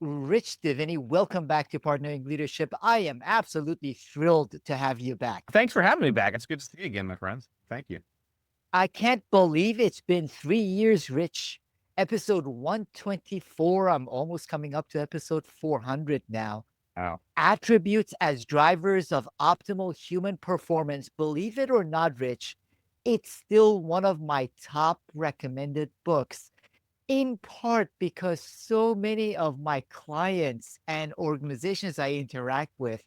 Rich Diviney, welcome back to Partnering Leadership. I am absolutely thrilled to have you back. Thanks for having me back. It's good to see you again, my friends. Thank you. I can't believe it's been 3 years, Rich. Episode 124. I'm almost coming up to episode 400 now. Oh, Attributes as drivers of optimal human performance. Believe it or not, Rich, it's still one of my top recommended books, in part because so many of my clients and organizations I interact with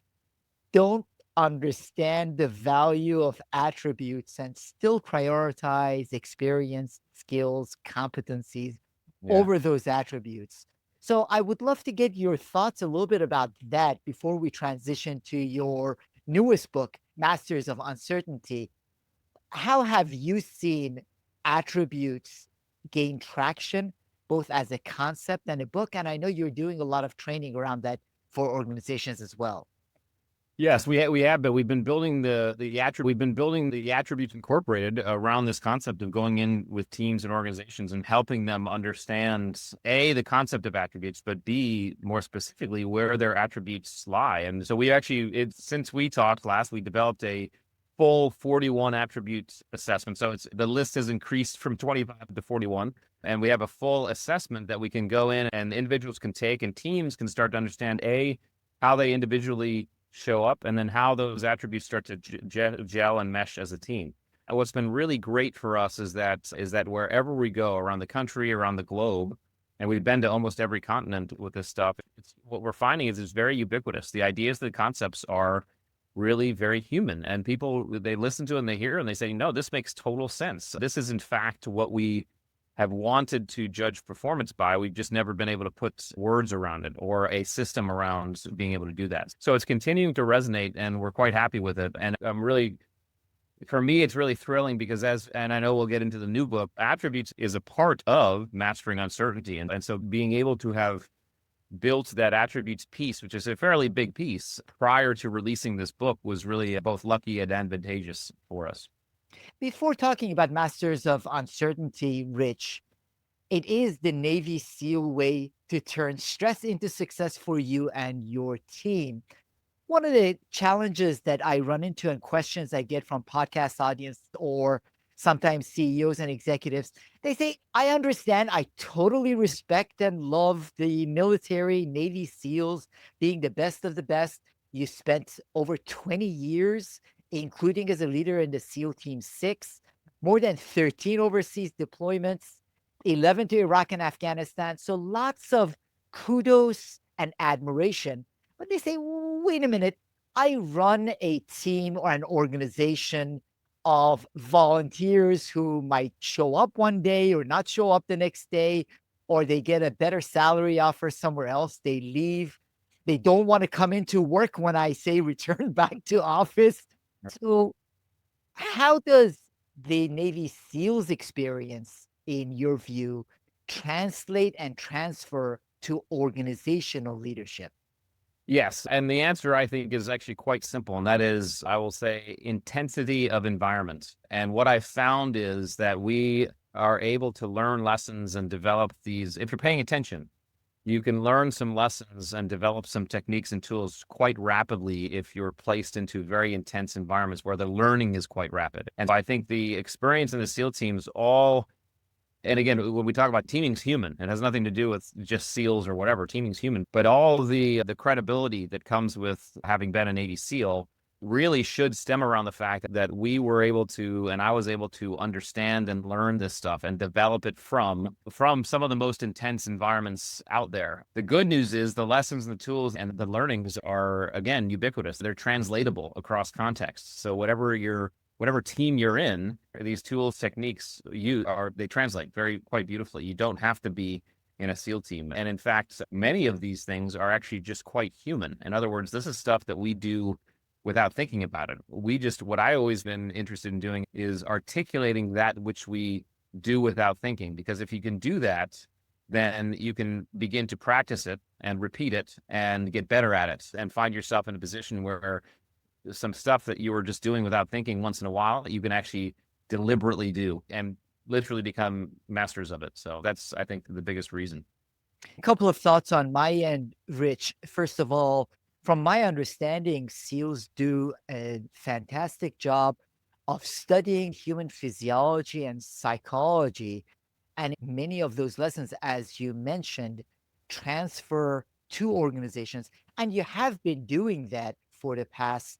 don't understand the value of attributes and still prioritize experience, skills, competencies yeah. over those attributes. So I would love to get your thoughts a little bit about that before we transition to your newest book, Masters of Uncertainty. How have you seen attributes gain traction, both as a concept and a book? And I know you're doing a lot of training around that for organizations as well. Yes, we have, but we've been building the attributes incorporated around this concept of going in with teams and organizations and helping them understand A, the concept of attributes, but B, more specifically, where their attributes lie. And so since we talked last, we developed a full 41 attributes assessment. So the list has increased from 25 to 41. And we have a full assessment that we can go in and individuals can take and teams can start to understand A, how they individually show up, and then how those attributes start to gel and mesh as a team. And what's been really great for us is that wherever we go around the country, around the globe, and we've been to almost every continent with this stuff, what we're finding is it's very ubiquitous. The ideas, the concepts are really very human, and people, they listen to it and they hear it and they say, no, this makes total sense. This is in fact what we have wanted to judge performance by. We've just never been able to put words around it or a system around being able to do that. So it's continuing to resonate and we're quite happy with it. And for me, it's really thrilling because and I know we'll get into the new book, attributes is a part of mastering uncertainty. And so being able to have built that attributes piece, which is a fairly big piece prior to releasing this book, was really both lucky and advantageous for us. Before talking about Masters of Uncertainty, Rich, it is the Navy SEAL way to turn stress into success for you and your team. One of the challenges that I run into and questions I get from podcast audience or sometimes CEOs and executives, they say, I understand, I totally respect and love the military, Navy SEALs being the best of the best. You spent over 20 years, including as a leader in the SEAL Team 6, more than 13 overseas deployments, 11 to Iraq and Afghanistan. So lots of kudos and admiration. But they say, wait a minute, I run a team or an organization of volunteers who might show up one day or not show up the next day, or they get a better salary offer somewhere else. They leave. They don't want to come into work when I say return back to office. So, how does the Navy SEALs experience, in your view, translate and transfer to organizational leadership? Yes. And the answer, I think, is actually quite simple. And that is, I will say, intensity of environment. And what I've found is that we are able to learn lessons and develop these. If you're paying attention, you can learn some lessons and develop some techniques and tools quite rapidly if you're placed into very intense environments where the learning is quite rapid. And I think the experience in the SEAL teams and again, when we talk about teaming's human, it has nothing to do with just SEALs or whatever. Teaming's human, but all the credibility that comes with having been a Navy SEAL really should stem around the fact that we were able to, and I was able to understand and learn this stuff and develop it from some of the most intense environments out there. The good news is the lessons and the tools and the learnings are, again, ubiquitous. They're translatable across contexts. So whatever team you're in, these tools, techniques, they translate quite beautifully. You don't have to be in a SEAL team. And in fact, many of these things are actually just quite human. In other words, this is stuff that we do without thinking about it. What I always been interested in doing is articulating that which we do without thinking, because if you can do that, then you can begin to practice it and repeat it and get better at it and find yourself in a position where some stuff that you were just doing without thinking once in a while, you can actually deliberately do and literally become masters of it. So that's, I think, the biggest reason. A couple of thoughts on my end, Rich. First of all, from my understanding, SEALs do a fantastic job of studying human physiology and psychology. And many of those lessons, as you mentioned, transfer to organizations. And you have been doing that for the past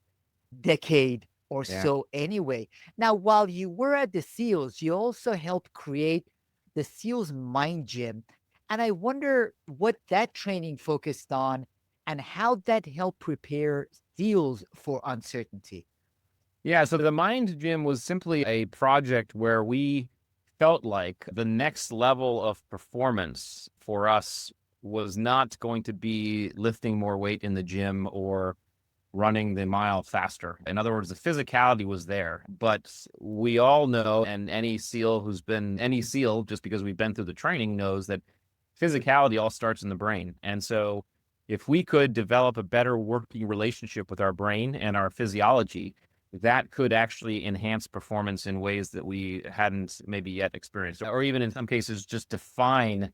decade or Yeah. so anyway. Now, while you were at the SEALs, you also helped create the SEALs Mind Gym. And I wonder what that training focused on and how that helped prepare SEALs for uncertainty. Yeah, so the Mind Gym was simply a project where we felt like the next level of performance for us was not going to be lifting more weight in the gym or running the mile faster. In other words, the physicality was there, but we all know, and any SEAL who's been any SEAL, just because we've been through the training, knows that physicality all starts in the brain. And so if we could develop a better working relationship with our brain and our physiology, that could actually enhance performance in ways that we hadn't maybe yet experienced, or even in some cases, just define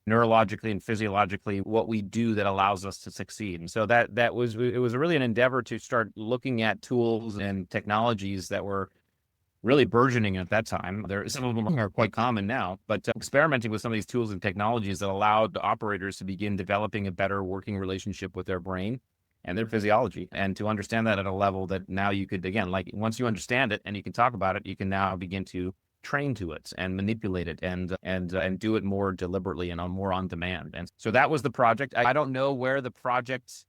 neurologically and physiologically what we do that allows us to succeed. And so that was it was really an endeavor to start looking at tools and technologies that were really burgeoning at that time. Some of them are quite common now, but experimenting with some of these tools and technologies that allowed operators to begin developing a better working relationship with their brain and their physiology, and to understand that at a level that now you could, again, like once you understand it and you can talk about it, you can now begin to train to it and manipulate it and do it more deliberately and more on demand. And so that was the project. I don't know where the project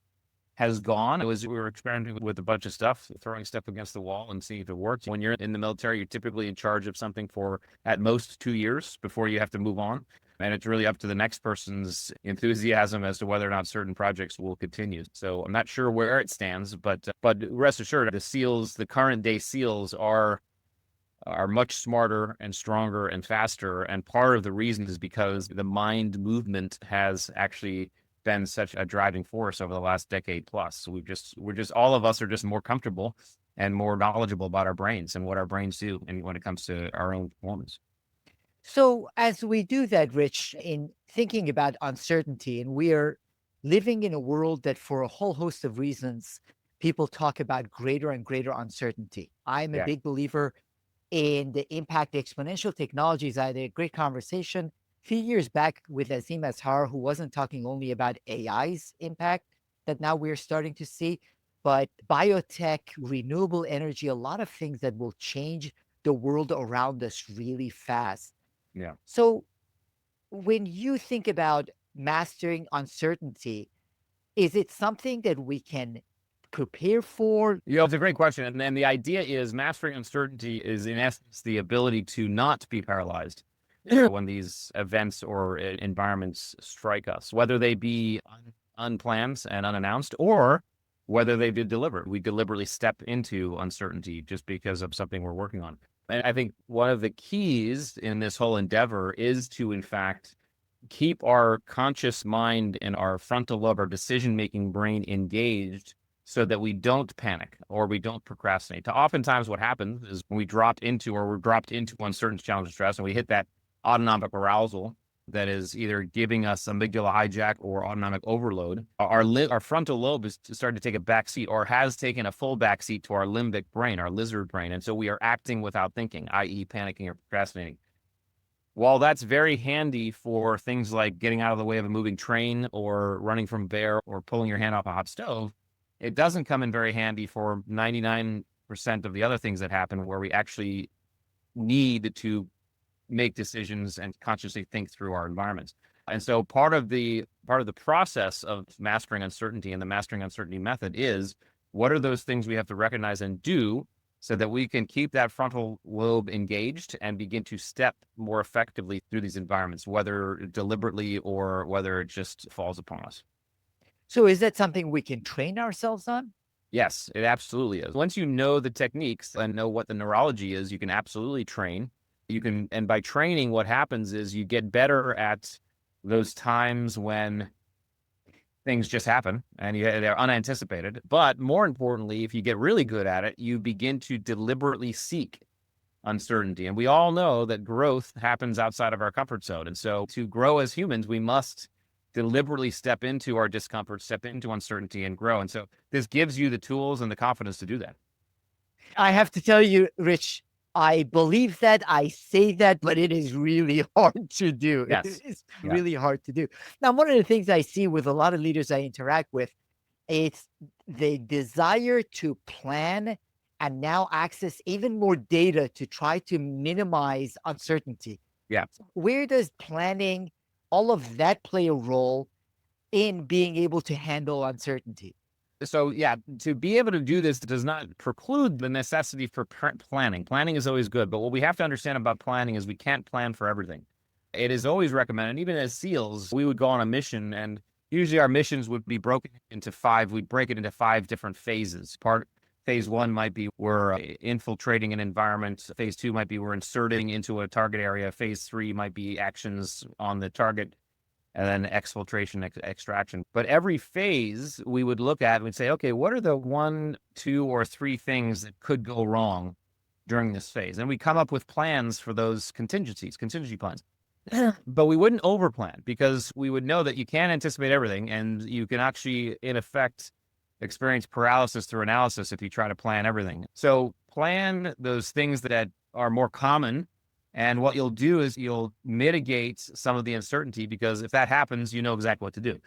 has gone. We were experimenting with a bunch of stuff, throwing stuff against the wall and seeing if it worked. When you're in the military, you're typically in charge of something for at most 2 years before you have to move on. And it's really up to the next person's enthusiasm as to whether or not certain projects will continue. So I'm not sure where it stands, but rest assured, the SEALs, the current day SEALs are much smarter and stronger and faster. And part of the reason is because the mind movement has actually been such a driving force over the last decade plus. So we're just all of us are just more comfortable and more knowledgeable about our brains and what our brains do, and when it comes to our own performance. So, as we do that, Rich, in thinking about uncertainty, and we are living in a world that, for a whole host of reasons, people talk about greater and greater uncertainty. I'm a Yeah. big believer in the impact exponential technologies. I had a great conversation a few years back with Azim Azhar, who wasn't talking only about AI's impact that now we're starting to see, but biotech, renewable energy, a lot of things that will change the world around us really fast. Yeah. So, when you think about mastering uncertainty, is it something that we can prepare for? Yeah, it's a great question. And then the idea is mastering uncertainty is, in essence, the ability to not be paralyzed when these events or environments strike us, whether they be unplanned and unannounced, or whether they be deliberate. We deliberately step into uncertainty just because of something we're working on. And I think one of the keys in this whole endeavor is to, in fact, keep our conscious mind and our frontal lobe, our decision-making brain engaged so that we don't panic or we don't procrastinate. Oftentimes what happens is when we're dropped into uncertain challenge and stress, and we hit that autonomic arousal that is either giving us amygdala hijack or autonomic overload, our frontal lobe is starting to take a back seat, or has taken a full back seat to our limbic brain, our lizard brain. And so we are acting without thinking, i.e. panicking or procrastinating. While that's very handy for things like getting out of the way of a moving train or running from a bear or pulling your hand off a hot stove, it doesn't come in very handy for 99% of the other things that happen where we actually need to make decisions and consciously think through our environments. And so part of the process of mastering uncertainty and the mastering uncertainty method is, what are those things we have to recognize and do so that we can keep that frontal lobe engaged and begin to step more effectively through these environments, whether deliberately or whether it just falls upon us. So, is that something we can train ourselves on? Yes, it absolutely is. Once you know the techniques and know what the neurology is, you can absolutely train. And by training, what happens is you get better at those times when things just happen and they're unanticipated. But more importantly, if you get really good at it, you begin to deliberately seek uncertainty. And we all know that growth happens outside of our comfort zone. And so to grow as humans, we must deliberately step into our discomfort, step into uncertainty and grow. And so this gives you the tools and the confidence to do that. I have to tell you, Rich, I believe that, I say that, but it is really hard to do. It Yes. is Yeah. really hard to do. Now, one of the things I see with a lot of leaders I interact with, it's the desire to plan and now access even more data to try to minimize uncertainty. Yeah. Where does planning, all of that play a role in being able to handle uncertainty? So yeah, to be able to do this does not preclude the necessity for planning. Planning is always good, but what we have to understand about planning is we can't plan for everything. It is always recommended, even as SEALs, we would go on a mission, and usually our missions would be broken into five. We'd break it into five different phases. Phase one might be we're infiltrating an environment. Phase two might be we're inserting into a target area. Phase three might be actions on the target, and then exfiltration, extraction. But every phase we would look at and we'd say, okay, what are the 1, 2, or 3 things that could go wrong during this phase? And we come up with plans for those contingency plans. But we wouldn't overplan, because we would know that you can't anticipate everything, and you can actually, in effect, experience paralysis through analysis if you try to plan everything. So plan those things that are more common. And what you'll do is you'll mitigate some of the uncertainty, because if that happens, you know exactly what to do.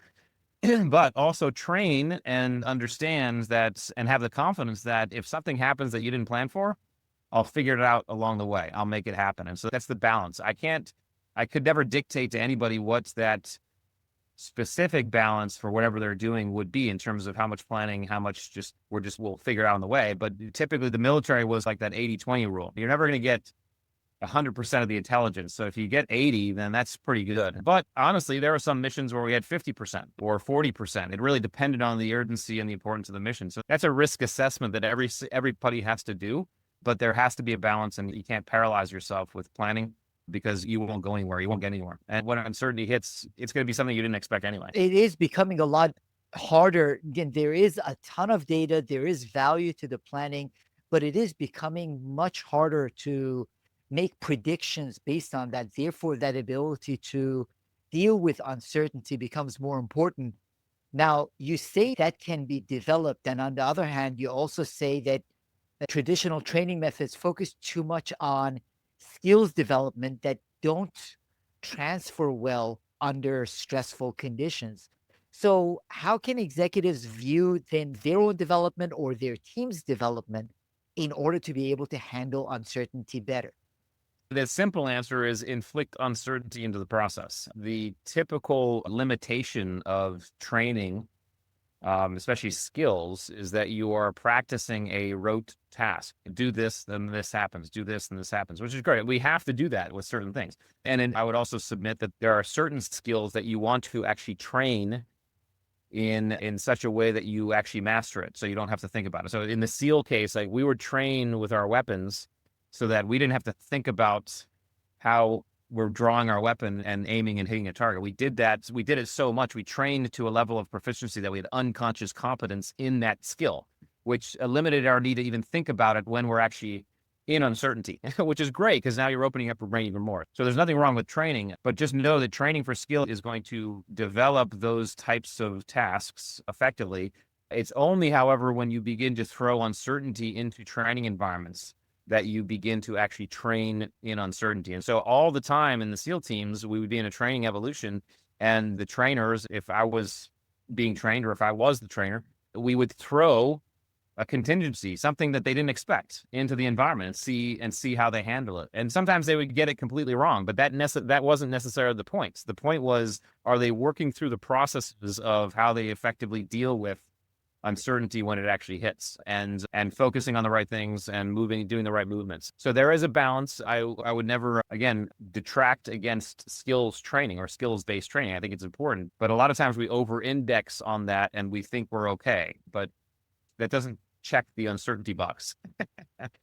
But also train and understand that, and have the confidence that if something happens that you didn't plan for, I'll figure it out along the way. I'll make it happen. And so that's the balance. I could never dictate to anybody what that specific balance for whatever they're doing would be in terms of how much planning, how much we'll figure it out on the way. But typically the military was like that 80-20 rule. You're never going to get 100% of the intelligence. So if you get 80, then that's pretty good. But honestly, there were some missions where we had 50% or 40%. It really depended on the urgency and the importance of the mission. So that's a risk assessment that everybody has to do, but there has to be a balance, and you can't paralyze yourself with planning, because you won't go anywhere. You won't get anywhere. And when uncertainty hits, it's going to be something you didn't expect anyway. It is becoming a lot harder. Again, there is a ton of data, there is value to the planning, but it is becoming much harder to make predictions based on that. Therefore, that ability to deal with uncertainty becomes more important. Now, you say that can be developed. And on the other hand, you also say that traditional training methods focus too much on skills development that don't transfer well under stressful conditions. So, how can executives view then their own development or their team's development in order to be able to handle uncertainty better? The simple answer is inflict uncertainty into the process. The typical limitation of training, especially skills, is that you are practicing a rote task. Do this, then this happens. Do this, and this happens, which is great. We have to do that with certain things. And then I would also submit that there are certain skills that you want to actually train in such a way that you actually master it, so you don't have to think about it. So in the SEAL case, like, we would train with our weapons so that we didn't have to think about how we're drawing our weapon and aiming and hitting a target. We did that. We did it so much. We trained to a level of proficiency that we had unconscious competence in that skill, which eliminated our need to even think about it when we're actually in uncertainty, which is great, because now you're opening up your brain even more. So there's nothing wrong with training, but just know that training for skill is going to develop those types of tasks effectively. It's only, however, when you begin to throw uncertainty into training environments that you begin to actually train in uncertainty. And so all the time in the SEAL teams, we would be in a training evolution, and the trainers, if I was being trained or if I was the trainer, we would throw a contingency, something that they didn't expect, into the environment and see how they handle it. And sometimes they would get it completely wrong, but that wasn't necessarily the point. The point was, are they working through the processes of how they effectively deal with uncertainty when it actually hits, and focusing on the right things and doing the right movements. So there is a balance. I would never, again, detract against skills training or skills-based training. I think it's important, but a lot of times we over-index on that and we think we're okay, but that doesn't check the uncertainty box.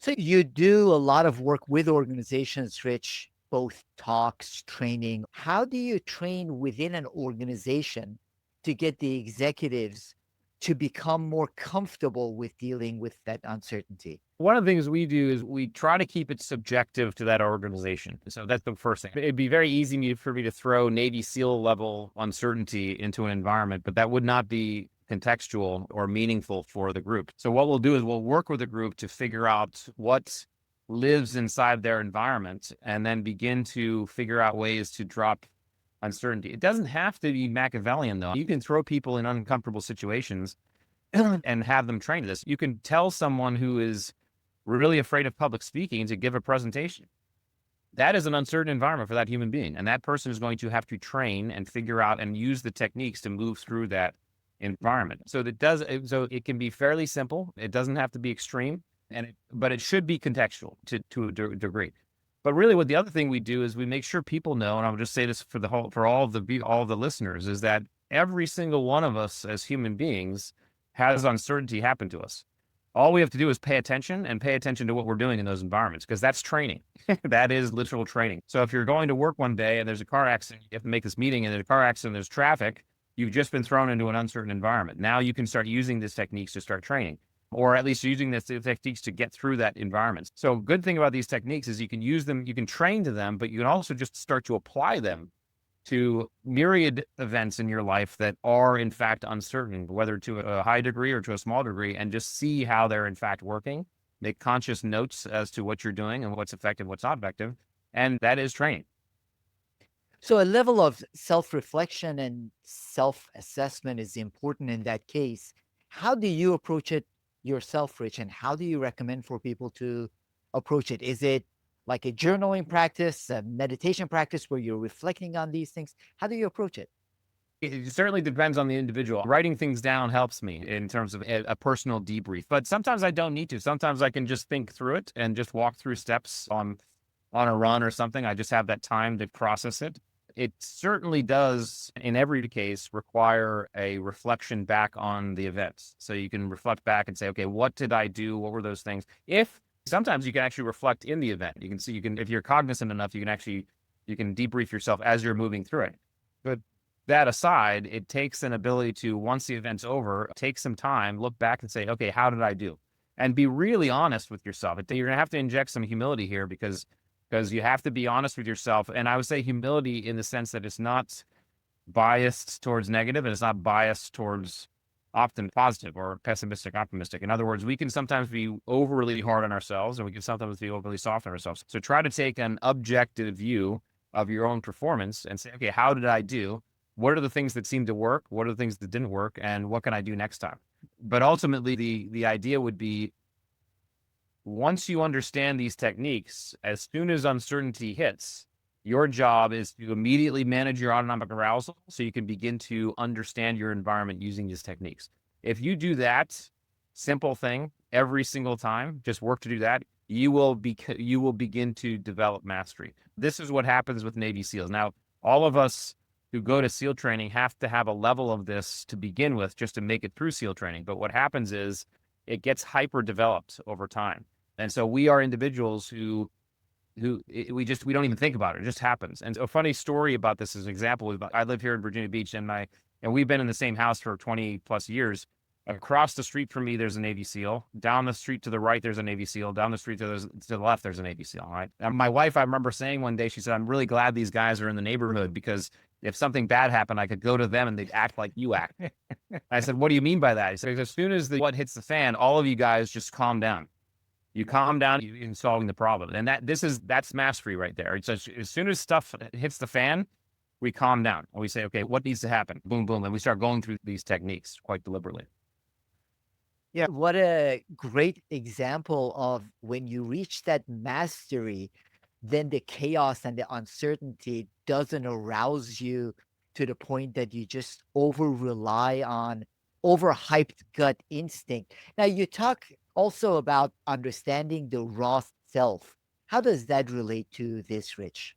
So, you do a lot of work with organizations, Rich, both talks, training. How do you train within an organization to get the executives to become more comfortable with dealing with that uncertainty? One of the things we do is we try to keep it subjective to that organization. So that's the first thing. It'd be very easy for me to throw Navy SEAL level uncertainty into an environment, but that would not be contextual or meaningful for the group. So what we'll do is we'll work with the group to figure out what lives inside their environment and then begin to figure out ways to drop uncertainty. It doesn't have to be Machiavellian, though. You can throw people in uncomfortable situations and have them train this. You can tell someone who is really afraid of public speaking to give a presentation. That is an uncertain environment for that human being. And that person is going to have to train and figure out and use the techniques to move through that environment. So so it can be fairly simple. It doesn't have to be extreme, but it should be contextual to a degree. But really what the other thing we do is we make sure people know, and I'll just say this for all of the listeners, is that every single one of us as human beings has uncertainty happen to us. All we have to do is pay attention to what we're doing in those environments, because that's training. That is literal training. So if you're going to work one day and there's a car accident, you have to make this meeting, and there's a car accident, there's traffic, you've just been thrown into an uncertain environment. Now you can start using these techniques to start training, or at least using these techniques to get through that environment. So good thing about these techniques is you can use them, you can train to them, but you can also just start to apply them to myriad events in your life that are in fact uncertain, whether to a high degree or to a small degree, and just see how they're in fact working. Make conscious notes as to what you're doing and what's effective, what's not effective. And that is training. So a level of self-reflection and self-assessment is important in that case. How do you approach it yourself, Rich? And how do you recommend for people to approach it? Is it like a journaling practice, a meditation practice where you're reflecting on these things? How do you approach it? It certainly depends on the individual. Writing things down helps me in terms of a personal debrief, but sometimes I don't need to. Sometimes I can just think through it and just walk through steps on a run or something. I just have that time to process it. It certainly does, in every case, require a reflection back on the events. So you can reflect back and say, okay, what did I do? What were those things? Sometimes you can actually reflect in the event. You can see, if you're cognizant enough, you can debrief yourself as you're moving through it. But that aside, it takes an ability to, once the event's over, take some time, look back and say, okay, how did I do? And be really honest with yourself. You're going to have to inject some humility here, because you have to be honest with yourself. And I would say humility in the sense that it's not biased towards negative, and it's not biased towards often positive or pessimistic, optimistic. In other words, we can sometimes be overly hard on ourselves, and we can sometimes be overly soft on ourselves. So try to take an objective view of your own performance and say, okay, how did I do? What are the things that seemed to work? What are the things that didn't work? And what can I do next time? But ultimately, the idea would be, once you understand these techniques, as soon as uncertainty hits, your job is to immediately manage your autonomic arousal so you can begin to understand your environment using these techniques. If you do that simple thing every single time, just work to do that, you will begin to develop mastery. This is what happens with Navy SEALs. Now, all of us who go to SEAL training have to have a level of this to begin with, just to make it through SEAL training. But what happens is it gets hyper developed over time. And so we are individuals who we don't even think about it. It just happens. And a funny story about this as an example is, I live here in Virginia Beach, and we've been in the same house for 20 plus years. Across the street from me, there's a Navy SEAL. Down the street to the right, there's a Navy SEAL. Down the street to the left, there's a Navy SEAL. Right. And my wife, I remember saying one day, she said, I'm really glad these guys are in the neighborhood, because if something bad happened, I could go to them and they'd act like you act. I said, what do you mean by that? He said, as soon as what hits the fan, all of you guys just calm down. You calm down in solving the problem. And that's mastery right there. It's as soon as stuff hits the fan, we calm down and we say, okay, what needs to happen? Boom, boom. And we start going through these techniques quite deliberately. Yeah, what a great example of when you reach that mastery, then the chaos and the uncertainty doesn't arouse you to the point that you just over rely on overhyped gut instinct. Now, you talk also about understanding the raw self. How does that relate to this, Rich?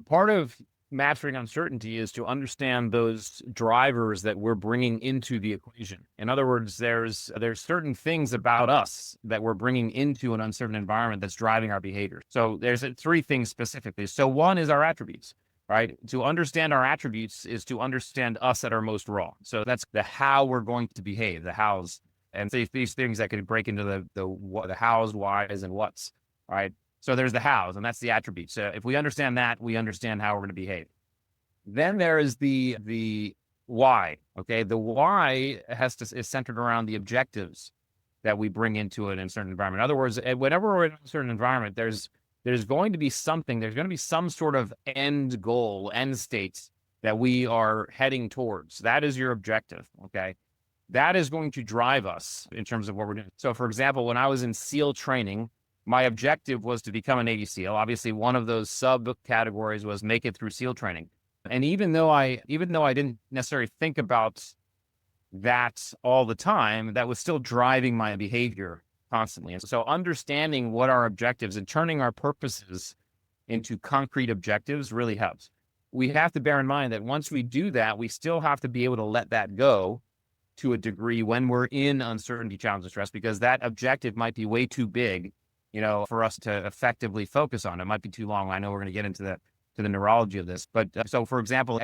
Part of mastering uncertainty is to understand those drivers that we're bringing into the equation. In other words, there's certain things about us that we're bringing into an uncertain environment that's driving our behavior. So there's three things specifically. So one is our attributes. right? To understand our attributes is to understand us at our most raw. So that's the how we're going to behave, the hows, and these things that could break into the hows, whys, and whats, right? So there's the hows, and that's the attributes. So if we understand that, we understand how we're going to behave. Then there is the why. Okay, the why is centered around the objectives that we bring into it in a certain environment. In other words, whenever we're in a certain environment, there's going to be something, there's going to be some sort of end goal, end state that we are heading towards. That is your objective. Okay. That is going to drive us in terms of what we're doing. So, for example, when I was in SEAL training, my objective was to become a Navy SEAL. Obviously, one of those subcategories was make it through SEAL training. And even though I didn't necessarily think about that all the time, that was still driving my behavior constantly. And so understanding what our objectives and turning our purposes into concrete objectives really helps. We have to bear in mind that once we do that, we still have to be able to let that go to a degree when we're in uncertainty, challenge, and stress, because that objective might be way too big, for us to effectively focus on. It might be too long. I know we're going to get into the neurology of this, but so for example,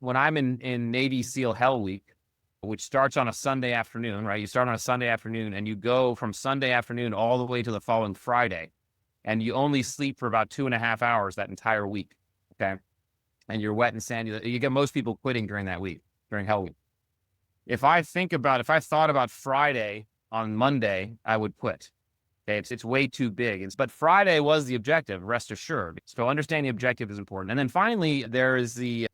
when I'm in Navy SEAL Hell Week, which starts on a Sunday afternoon, right? You start on a Sunday afternoon and you go from Sunday afternoon all the way to the following Friday, and you only sleep for about 2.5 hours that entire week. Okay. And you're wet and sandy. You get most people quitting during that week, during Hell Week. If I thought about Friday on Monday, I would quit. Okay, it's way too big. But Friday was the objective, rest assured. So understanding the objective is important. And then finally, there is the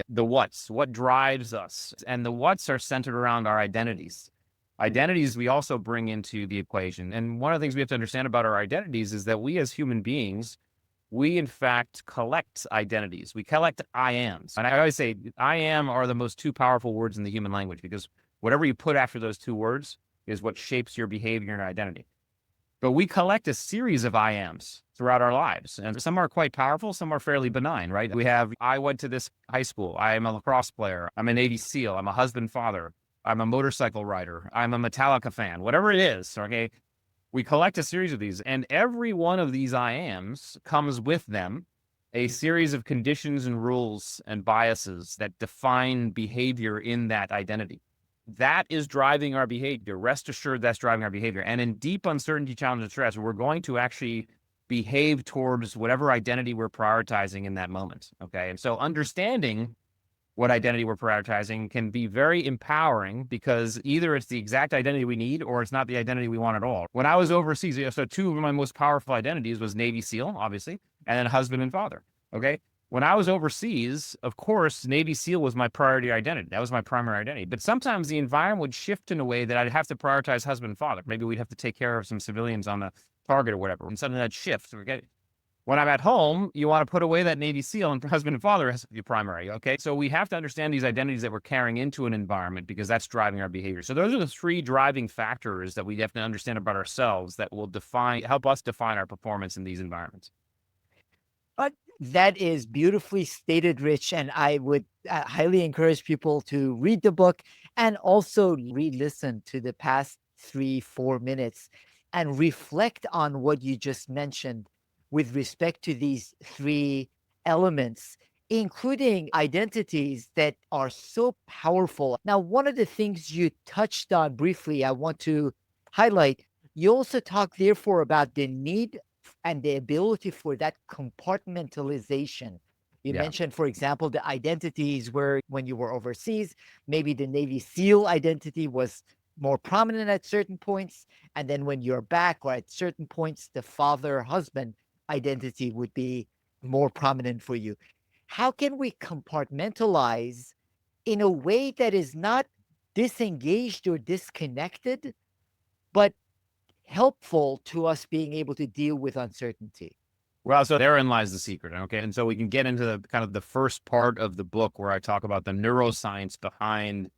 what's, what drives us. And the what's are centered around our identities. Identities we also bring into the equation. And one of the things we have to understand about our identities is that we as human beings, we in fact collect identities. We collect I ams. And I always say I am are the most two powerful words in the human language, because whatever you put after those two words is what shapes your behavior and identity. But we collect a series of I ams throughout our lives. And some are quite powerful, some are fairly benign, right? We have, I went to this high school. I am a lacrosse player. I'm a Navy SEAL. I'm a husband, father. I'm a motorcycle rider. I'm a Metallica fan, whatever it is. Okay. We collect a series of these, and every one of these I ams comes with them a series of conditions and rules and biases that define behavior in that identity. That is driving our behavior. Rest assured, that's driving our behavior. And in deep uncertainty, challenge, and stress, we're going to actually behave towards whatever identity we're prioritizing in that moment. Okay. And so understanding what identity we're prioritizing can be very empowering, because either it's the exact identity we need or it's not the identity we want at all. When I was overseas, so two of my most powerful identities was Navy SEAL, obviously, and then husband and father. Okay. When I was overseas, of course, Navy SEAL was my priority identity. That was my primary identity. But sometimes the environment would shift in a way that I'd have to prioritize husband and father. Maybe we'd have to take care of some civilians on the target or whatever. And suddenly that shifts. When I'm at home, you want to put away that Navy SEAL, and husband and father has to be primary. Okay. So we have to understand these identities that we're carrying into an environment, because that's driving our behavior. So those are the three driving factors that we have to understand about ourselves that will help us define our performance in these environments. That is beautifully stated, Rich. And I would highly encourage people to read the book and also re-listen to the past 3-4 minutes and reflect on what you just mentioned with respect to these three elements, including identities that are so powerful. Now, one of the things you touched on briefly, I want to highlight, you also talk, therefore, about the need and the ability for that compartmentalization. You mentioned, for example, the identities where when you were overseas, maybe the Navy SEAL identity was more prominent at certain points. And then when you're back, or at certain points, the father husband identity would be more prominent for you. How can we compartmentalize in a way that is not disengaged or disconnected, but helpful to us being able to deal with uncertainty? Well, so therein lies the secret. Okay. And so we can get into the kind of the first part of the book where I talk about the neuroscience behind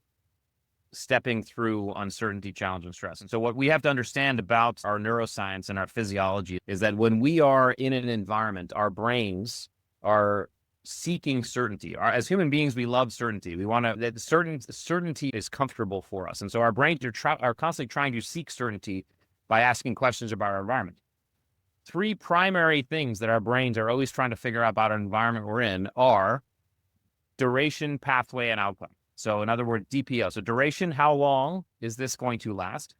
stepping through uncertainty, challenge, and stress. And so what we have to understand about our neuroscience and our physiology is that when we are in an environment, our brains are seeking certainty. As human beings, we love certainty. We want that certainty is comfortable for us. And so our brains are constantly trying to seek certainty by asking questions about our environment. three primary things that our brains are always trying to figure out about our environment we're in are duration, pathway, and outcome. So in other words, DPO. So duration, how long is this going to last?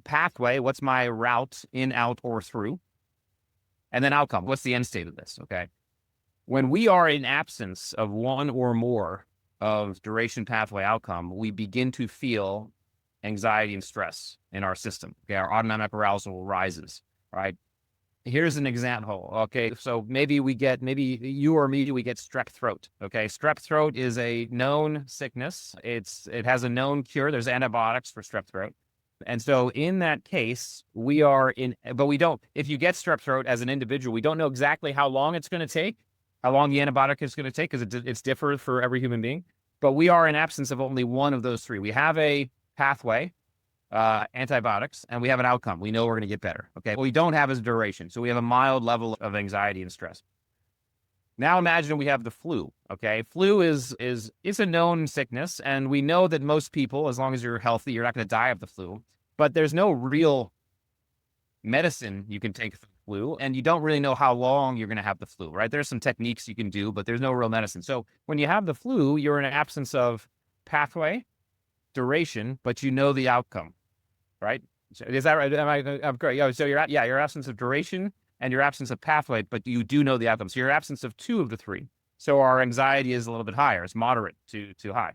Pathway, what's my route in, out, or through? And then outcome, what's the end state of this? Okay. When we are in absence of one or more of duration, pathway, outcome, we begin to feel anxiety and stress in our system. Okay. Our autonomic arousal rises, right? Here's an example. Okay. So maybe you or me, we get strep throat. Okay. Strep throat is a known sickness. It has a known cure. There's antibiotics for strep throat. And so in that case, but we don't, if you get strep throat as an individual, we don't know exactly how long it's going to take, how long the antibiotic is going to take, because it's different for every human being. But we are in absence of only one of those three. We have a pathway, antibiotics, and we have an outcome. We know we're going to get better. Okay. What we don't have is duration. So we have a mild level of anxiety and stress. Now imagine we have the flu. Okay. Flu is a known sickness, and we know that most people, as long as you're healthy, you're not going to die of the flu. But there's no real medicine you can take for the flu, and you don't really know how long you're going to have the flu, right? There's some techniques you can do, but there's no real medicine. So when you have the flu, you're in an absence of pathway, duration, but you know the outcome, right? So is that right? I'm great. Yeah. So your absence of duration and your absence of pathway, but you do know the outcome. So your absence of two of the three. So our anxiety is a little bit higher. It's moderate to high.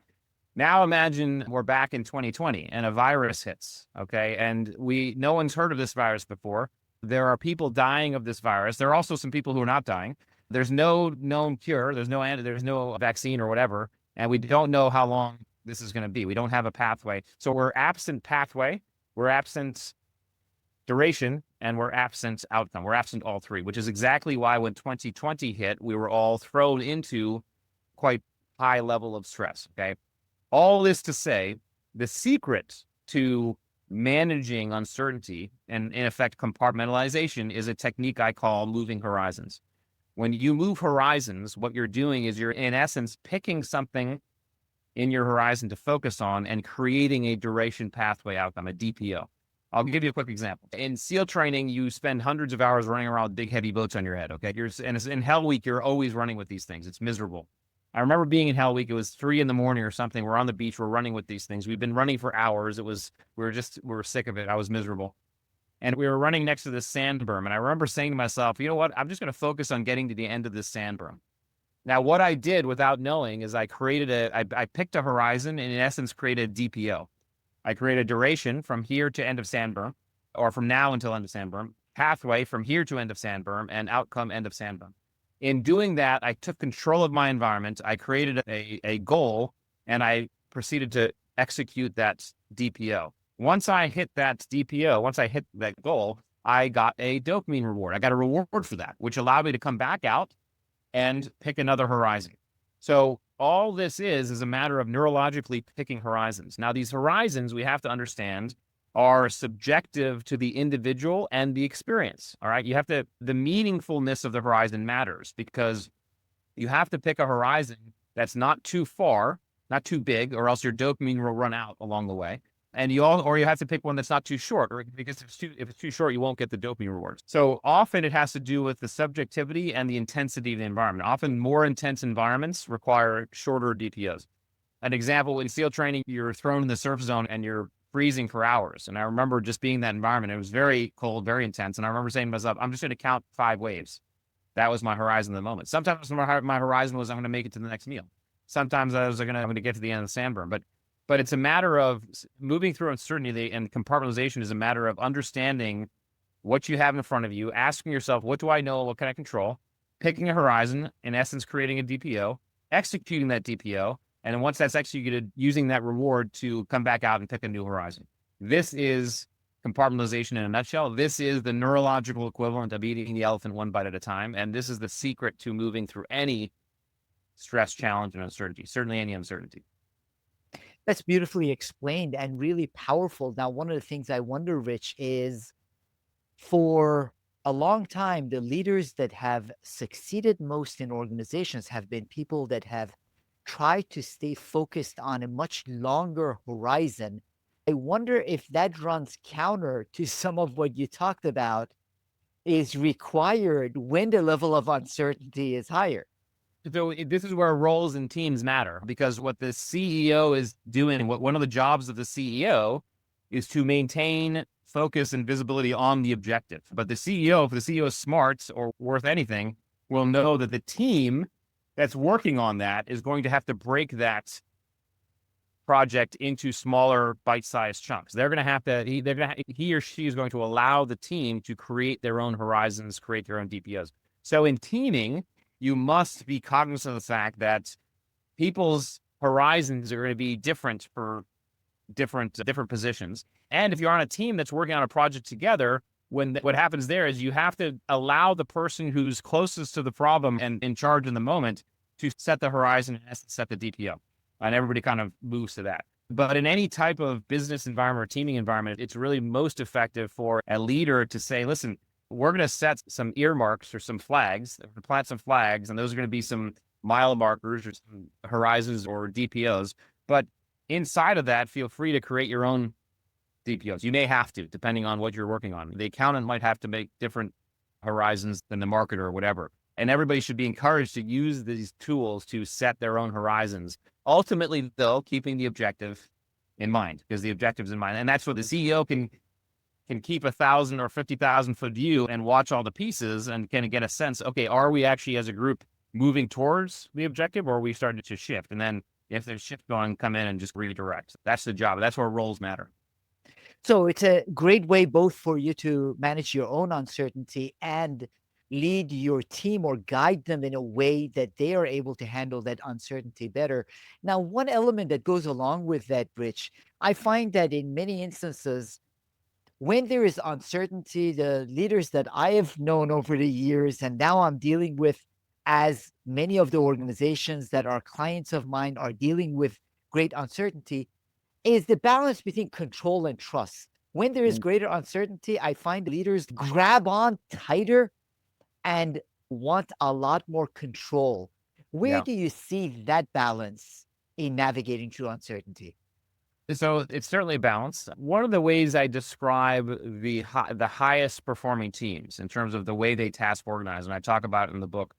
Now imagine we're back in 2020 and a virus hits, okay? And no one's heard of this virus before. There are people dying of this virus. There are also some people who are not dying. There's no known cure. There's no vaccine or whatever. And we don't know how long this is going to be. We don't have a pathway. So we're absent pathway, we're absent duration, and we're absent outcome. We're absent all three, which is exactly why when 2020 hit, we were all thrown into quite high level of stress, okay? All this to say, the secret to managing uncertainty and, in effect, compartmentalization is a technique I call moving horizons. When you move horizons, what you're doing is you're, in essence, picking something in your horizon to focus on and creating a duration pathway outcome, a DPO. I'll give you a quick example. In SEAL training, you spend hundreds of hours running around with big, heavy boats on your head, okay? And in Hell Week, you're always running with these things. It's miserable. I remember being in Hell Week. It was 3 a.m. or something. We're on the beach. We're running with these things. We've been running for hours. We were sick of it. I was miserable. And we were running next to this sand berm. And I remember saying to myself, you know what? I'm just going to focus on getting to the end of this sand berm. Now, what I did without knowing is I picked a horizon and in essence created a DPO. I created duration from here to end of sand berm, or from now until end of sand berm, pathway from here to end of sand berm, and outcome end of sand berm. In doing that, I took control of my environment. I created a goal, and I proceeded to execute that DPO. Once I hit that goal, I got a dopamine reward. I got a reward for that, which allowed me to come back out and pick another horizon. So all this is a matter of neurologically picking horizons. Now, these horizons, we have to understand, are subjective to the individual and the experience. All right. The meaningfulness of the horizon matters, because you have to pick a horizon that's not too far, not too big, or else your dopamine will run out along the way. And you have to pick one that's not too short, because if it's too short, you won't get the dopamine rewards. So often it has to do with the subjectivity and the intensity of the environment. Often more intense environments require shorter DPOs. An example, in SEAL training, you're thrown in the surf zone and you're freezing for hours. And I remember just being in that environment. It was very cold, very intense. And I remember saying to myself, I'm just going to count 5 waves. That was my horizon at the moment. Sometimes my horizon was I'm going to make it to the next meal. Sometimes I'm going to get to the end of the sand berm. But it's a matter of moving through uncertainty, and compartmentalization is a matter of understanding what you have in front of you, asking yourself, what do I know? What can I control? Picking a horizon, in essence, creating a DPO, executing that DPO. And then once that's executed, using that reward to come back out and pick a new horizon. This is compartmentalization in a nutshell. This is the neurological equivalent of eating the elephant one bite at a time. And this is the secret to moving through any stress, challenge, and uncertainty, certainly any uncertainty. That's beautifully explained and really powerful. Now, one of the things I wonder, Rich, is for a long time, the leaders that have succeeded most in organizations have been people that have tried to stay focused on a much longer horizon. I wonder if that runs counter to some of what you talked about is required when the level of uncertainty is higher. So this is where roles and teams matter, because what the CEO is doing, what one of the jobs of the CEO is to maintain focus and visibility on the objective. But the CEO, if the CEO is smart or worth anything, will know that the team that's working on that is going to have to break that project into smaller bite-sized chunks. They're going to have to, he or she is going to allow the team to create their own horizons, create their own DPOs. So in teaming, you must be cognizant of the fact that people's horizons are going to be different for different positions. And if you're on a team that's working on a project together, what happens there is you have to allow the person who's closest to the problem and in charge in the moment to set the horizon and set the DPO. And everybody kind of moves to that. But in any type of business environment or teaming environment, it's really most effective for a leader to say, listen, we're going to set some earmarks or some flags, plant some flags, and those are going to be some mile markers or some horizons or DPOs. But inside of that, feel free to create your own DPOs. You may have to, depending on what you're working on. The accountant might have to make different horizons than the marketer or whatever. And everybody should be encouraged to use these tools to set their own horizons. Ultimately, though, keeping the objective in mind, because the objective's in mind. And that's what the CEO can keep 1,000 or 50,000 foot view and watch all the pieces and kind of get a sense, okay, are we actually as a group moving towards the objective, or are we starting to shift? And then if there's shift going, come in and just redirect. That's the job. That's where roles matter. So it's a great way both for you to manage your own uncertainty and lead your team or guide them in a way that they are able to handle that uncertainty better. Now, one element that goes along with that, Rich, I find that in many instances, when there is uncertainty, the leaders that I have known over the years, and now I'm dealing with, as many of the organizations that are clients of mine are dealing with great uncertainty, is the balance between control and trust. When there is greater uncertainty, I find leaders grab on tighter and want a lot more control. Where Yeah. do you see that balance in navigating through uncertainty? So it's certainly a balance. One of the ways I describe the highest performing teams in terms of the way they task organize, and I talk about it in the book,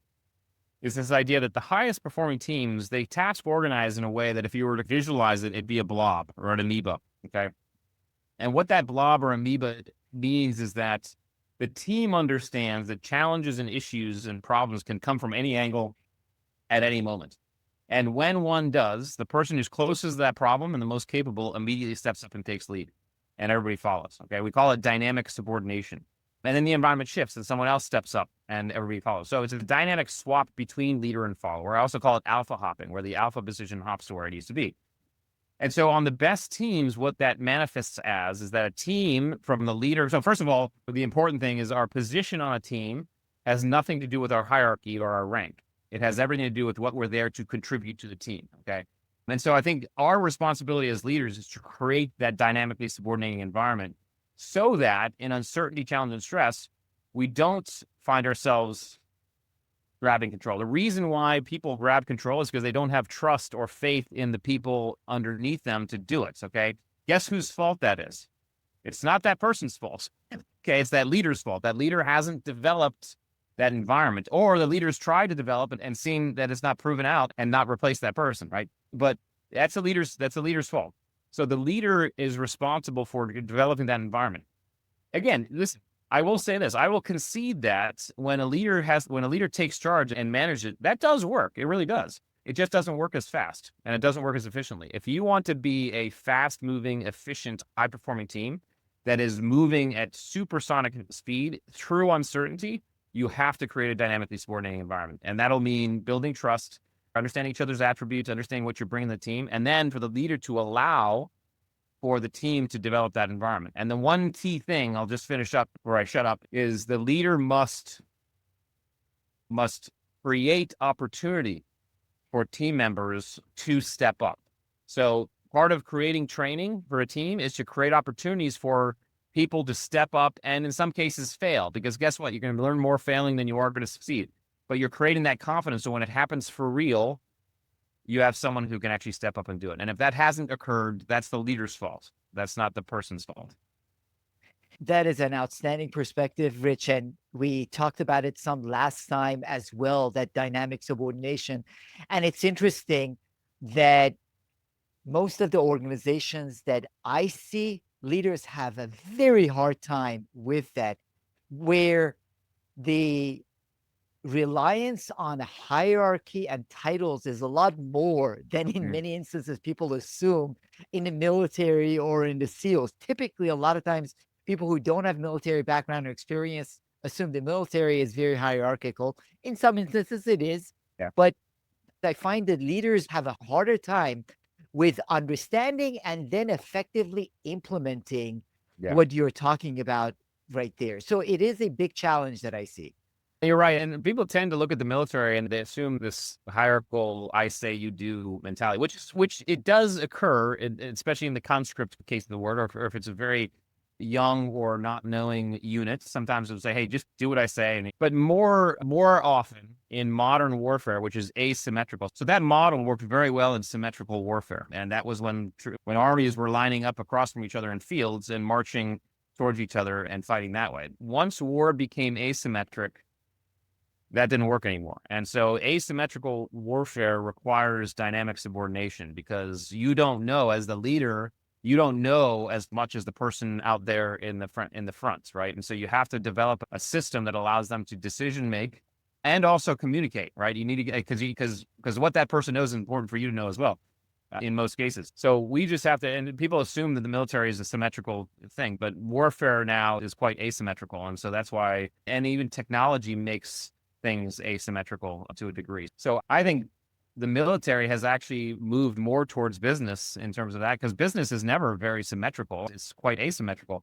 is this idea that the highest performing teams, they task organize in a way that if you were to visualize it, it'd be a blob or an amoeba. Okay. And what that blob or amoeba means is that the team understands that challenges and issues and problems can come from any angle at any moment. And when one does, the person who's closest to that problem and the most capable immediately steps up and takes lead, and everybody follows. Okay. We call it dynamic subordination. And then the environment shifts and someone else steps up and everybody follows. So it's a dynamic swap between leader and follower. I also call it alpha hopping, where the alpha position hops to where it needs to be. And so on the best teams, what that manifests as is that a team from the leader. So first of all, the important thing is our position on a team has nothing to do with our hierarchy or our rank. It has everything to do with what we're there to contribute to the team. Okay. And so I think our responsibility as leaders is to create that dynamically subordinating environment so that in uncertainty, challenge, and stress, we don't find ourselves grabbing control. The reason why people grab control is because they don't have trust or faith in the people underneath them to do it. Okay. Guess whose fault that is? It's not that person's fault. Okay. It's that leader's fault. That leader hasn't developed that environment, or the leaders tried to develop it and seen that it's not proven out and not replace that person. Right. But that's the leader's fault. So the leader is responsible for developing that environment. Again, listen, I will say this. I will concede that when a leader takes charge and manages it, that does work. It really does. It just doesn't work as fast and it doesn't work as efficiently. If you want to be a fast moving, efficient, high performing team that is moving at supersonic speed through uncertainty, you have to create a dynamically subordinating environment. And that'll mean building trust, understanding each other's attributes, understanding what you're bringing to the team, and then for the leader to allow for the team to develop that environment. And the one key thing, I'll just finish up before I shut up, is the leader must create opportunity for team members to step up. So part of creating training for a team is to create opportunities for people to step up and in some cases fail, because guess what? You're going to learn more failing than you are going to succeed. But you're creating that confidence so when it happens for real, you have someone who can actually step up and do it. And if that hasn't occurred, that's the leader's fault. That's not the person's fault. That is an outstanding perspective, Rich. And we talked about it some last time as well, that dynamic subordination. And it's interesting that most of the organizations that I see, leaders have a very hard time with that, where the reliance on hierarchy and titles is a lot more than in Mm. many instances people assume in the military or in the SEALs. Typically, a lot of times, people who don't have military background or experience assume the military is very hierarchical. In some instances, it is, Yeah. but I find that leaders have a harder time with understanding and then effectively implementing Yeah. what you're talking about right there. So it is a big challenge that I see. You're right. And people tend to look at the military and they assume this hierarchical I say you do mentality, which it does occur, especially in the conscript case of the word, or if it's a very young or not knowing unit. Sometimes they'll say, hey, just do what I say. But more often in modern warfare, which is asymmetrical. So that model worked very well in symmetrical warfare. And that was when armies were lining up across from each other in fields and marching towards each other and fighting that way. Once war became asymmetric, that didn't work anymore. And so asymmetrical warfare requires dynamic subordination, because you don't know, as the leader, you don't know as much as the person out there in the fronts, right? And so you have to develop a system that allows them to decision make and also communicate, right? You need to get, because what that person knows is important for you to know as well, in most cases. So we just have to, and people assume that the military is a symmetrical thing, but warfare now is quite asymmetrical. And so that's why, and even technology makes things asymmetrical to a degree. So I think the military has actually moved more towards business in terms of that, because business is never very symmetrical. It's quite asymmetrical.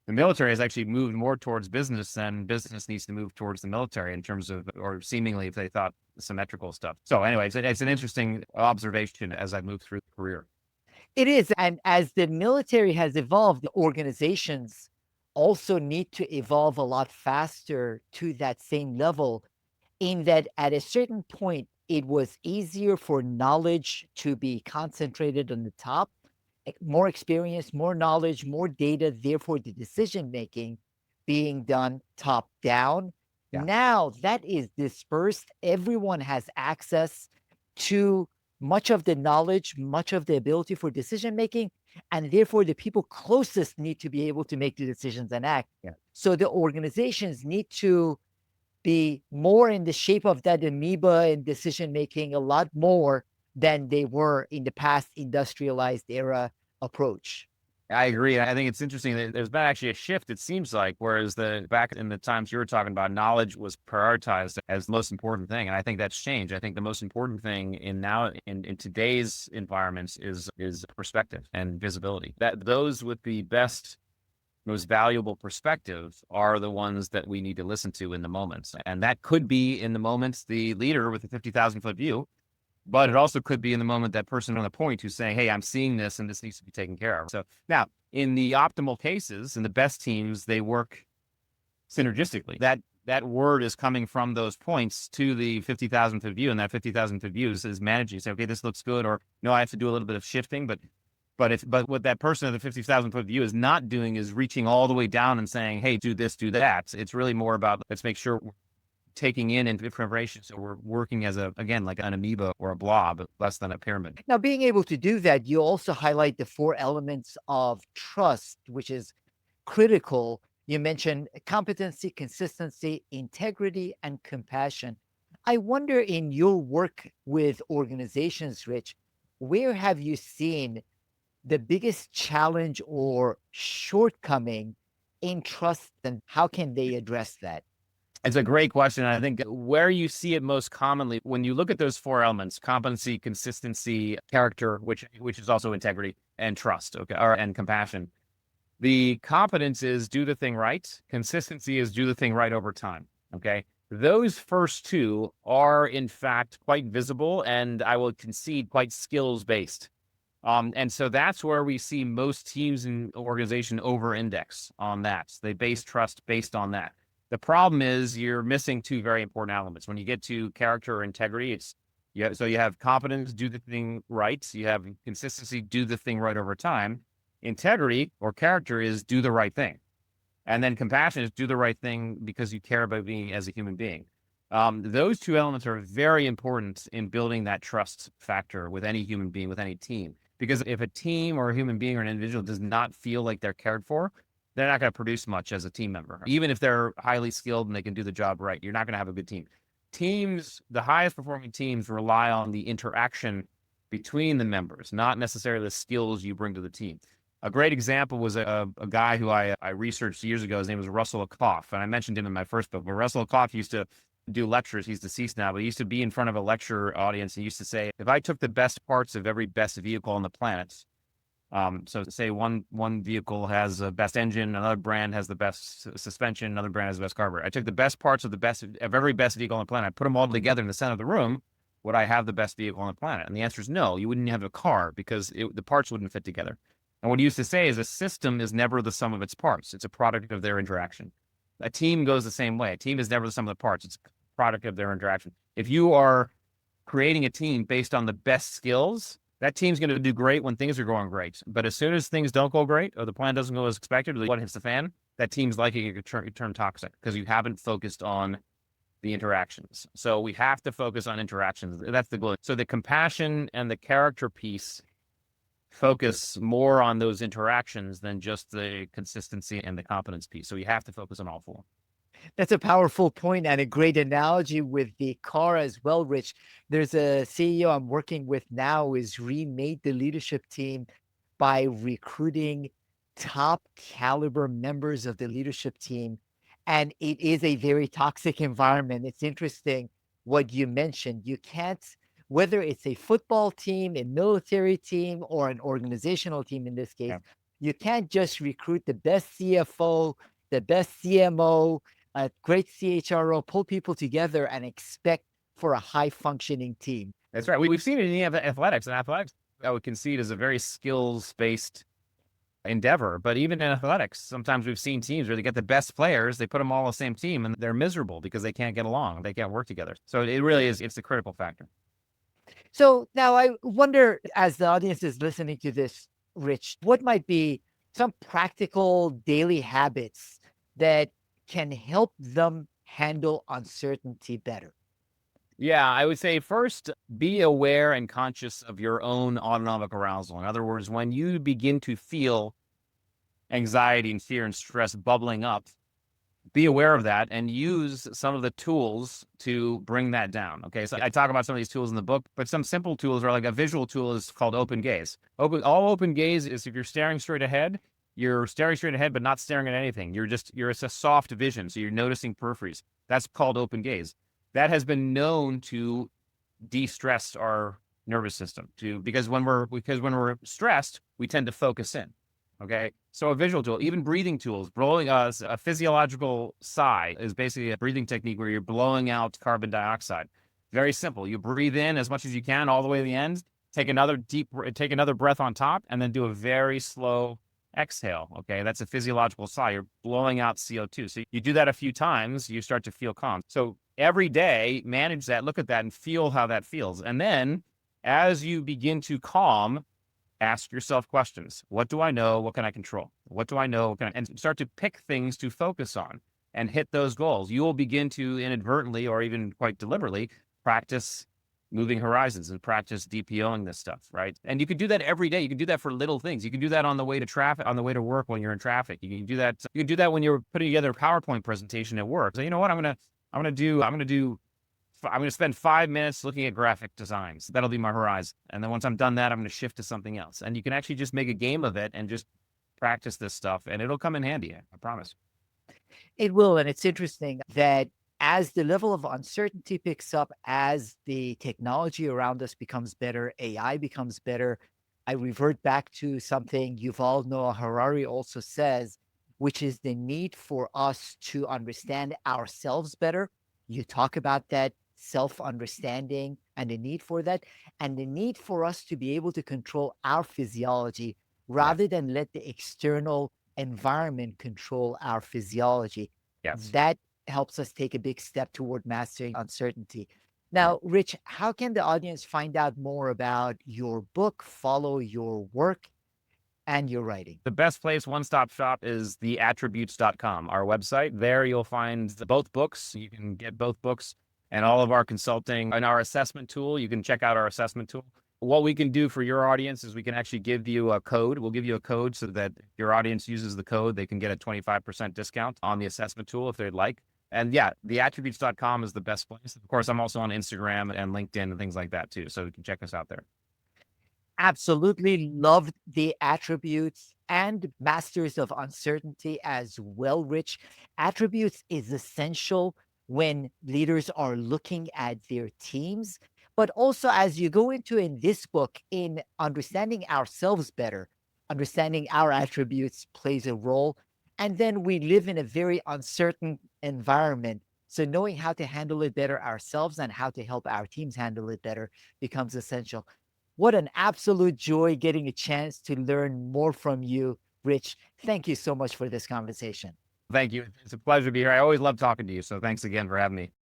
The military has actually moved more towards business than business needs to move towards the military in terms of, or seemingly, if they thought symmetrical stuff. So anyway, it's an interesting observation as I move through the career. It is. And as the military has evolved, the organizations also need to evolve a lot faster to that same level, in that at a certain point, it was easier for knowledge to be concentrated on the top, more experience, more knowledge, more data, therefore the decision making being done top down. Yeah. Now that is dispersed. Everyone has access to much of the knowledge, much of the ability for decision making, and therefore the people closest need to be able to make the decisions and act. Yeah. So the organizations need to be more in the shape of that amoeba in decision making, a lot more than they were in the past industrialized era approach. I agree. I think it's interesting that there's been actually a shift, it seems like, whereas back in the times you were talking about, knowledge was prioritized as the most important thing. And I think that's changed. I think the most important thing in today's environments is perspective and visibility. That those with the best, most valuable perspective are the ones that we need to listen to in the moments. And that could be in the moments the leader with the 50,000-foot view, but it also could be in the moment that person on the point who's saying, hey, I'm seeing this and this needs to be taken care of. So now, in the optimal cases, in the best teams, they work synergistically. That word is coming from those points to the 50,000-foot view, and that 50,000-foot view is managing. Say, okay, this looks good, or no, I have to do a little bit of shifting, but what that person at the 50,000-foot view is not doing is reaching all the way down and saying, hey, do this, do that. It's really more about, let's make sure we're taking in information. So we're working as again, like an amoeba or a blob, less than a pyramid. Now, being able to do that, you also highlight the four elements of trust, which is critical. You mentioned competency, consistency, integrity, and compassion. I wonder, in your work with organizations, Rich, where have you seen the biggest challenge or shortcoming in trust, and how can they address that? It's a great question. I think where you see it most commonly, when you look at those four elements: competency, consistency, character, which is also integrity, and trust, okay, and compassion. The competence is do the thing right. Consistency is do the thing right over time. Okay. Those first two are, in fact, quite visible, and I will concede quite skills based. And so that's where we see most teams and organization over index on that. So they base trust based on that. The problem is you're missing two very important elements. When you get to character or integrity, so you have competence, do the thing right. You have consistency, do the thing right over time. Integrity or character is do the right thing. And then compassion is do the right thing because you care about being as a human being. Those two elements are very important in building that trust factor with any human being, with any team. Because if a team or a human being or an individual does not feel like they're cared for, they're not going to produce much as a team member. Even if they're highly skilled and they can do the job right, you're not going to have a good team. Teams, the highest performing teams rely on the interaction between the members, not necessarily the skills you bring to the team. A great example was a guy who I researched years ago. His name was Russell Koff, and I mentioned him in my first book. But Russell Koff used to do lectures. He's deceased now, but he used to be in front of a lecture audience. And he used to say, if I took the best parts of every best vehicle on the planet, so say one vehicle has the best engine, another brand has the best suspension, another brand has the best carburetor. I took the best parts of every best vehicle on the planet, I put them all together in the center of the room. Would I have the best vehicle on the planet? And the answer is no. You wouldn't have a car because the parts wouldn't fit together. And what he used to say is a system is never the sum of its parts. It's a product of their interaction. A team goes the same way. A team is never the sum of the parts. It's a product of their interaction. If you are creating a team based on the best skills, that team's going to do great when things are going great. But as soon as things don't go great or the plan doesn't go as expected, or what hits the fan, that team's likely to turn toxic because you haven't focused on the interactions. So we have to focus on interactions. That's the goal. So the compassion and the character piece focus more on those interactions than just the consistency and the competence piece. So you have to focus on all four. That's a powerful point and a great analogy with the car as well, Rich. There's a CEO I'm working with now who has remade the leadership team by recruiting top caliber members of the leadership team. And it is a very toxic environment. It's interesting what you mentioned. You can't, whether it's a football team, a military team, or an organizational team in this case, Yeah. you can't just recruit the best CFO, the best CMO, a great CHRO, pull people together and expect for a high functioning team. That's right. We've seen it in athletics, and athletics I would concede is a very skills based endeavor. But even in athletics, sometimes we've seen teams where they get the best players, they put them all on the same team, and they're miserable because they can't get along, they can't work together. So it really is, it's a critical factor. So now I wonder, as the audience is listening to this, Rich, what might be some practical daily habits that can help them handle uncertainty better? Yeah, I would say first, be aware and conscious of your own autonomic arousal. In other words, when you begin to feel anxiety and fear and stress bubbling up, be aware of that and use some of the tools to bring that down. Okay, so I talk about some of these tools in the book, but some simple tools are like a visual tool is called open gaze. Open gaze is if you're staring straight ahead, but not staring at anything. It's a soft vision, so you're noticing peripheries. That's called open gaze. That has been known to de-stress our nervous system because when we're stressed, we tend to focus in. Okay. So a visual tool, even breathing tools, blowing a physiological sigh is basically a breathing technique where you're blowing out carbon dioxide. Very simple. You breathe in as much as you can all the way to the end, take another breath on top, and then do a very slow exhale. Okay. That's a physiological sigh. You're blowing out CO2. So you do that a few times, you start to feel calm. So every day, manage that, look at that, and feel how that feels. And then as you begin to calm, ask yourself questions. What do I know? What can I control? What do I know? And start to pick things to focus on and hit those goals. You will begin to inadvertently or even quite deliberately practice moving horizons and practice DPOing this stuff, right? And you can do that every day. You can do that for little things. You can do that on the way to traffic, on the way to work when you're in traffic. You can do that. You can do that when you're putting together a PowerPoint presentation at work. So you know what? I'm going to spend 5 minutes looking at graphic designs. That'll be my horizon. And then once I'm done that, I'm going to shift to something else. And you can actually just make a game of it and just practice this stuff, and it'll come in handy. I promise. It will. And it's interesting that as the level of uncertainty picks up, as the technology around us becomes better, AI becomes better, I revert back to something Yuval Noah Harari also says, which is the need for us to understand ourselves better. You talk about that self-understanding and the need for that, and the need for us to be able to control our physiology rather than let the external environment control our physiology. Yes. That helps us take a big step toward mastering uncertainty. Now, Rich, how can the audience find out more about your book, follow your work, and your writing? The best place, one-stop shop, is theattributes.com, our website. There you'll find both books. You can get both books and all of our consulting and our assessment tool. You can check out our assessment tool. What we can do for your audience is we can actually give you a code. We'll give you a code so that if your audience uses the code, they can get a 25% discount on the assessment tool if they'd like. And yeah, theattributes.com is the best place. Of course, I'm also on Instagram and LinkedIn and things like that too. So you can check us out there. Absolutely loved the attributes and masters of uncertainty as well, Rich. Attributes is essential when leaders are looking at their teams, but also as you go into in this book, in understanding ourselves better, understanding our attributes plays a role. And then we live in a very uncertain environment. So knowing how to handle it better ourselves and how to help our teams handle it better becomes essential. What an absolute joy getting a chance to learn more from you, Rich. Thank you so much for this conversation. Thank you. It's a pleasure to be here. I always love talking to you. So thanks again for having me.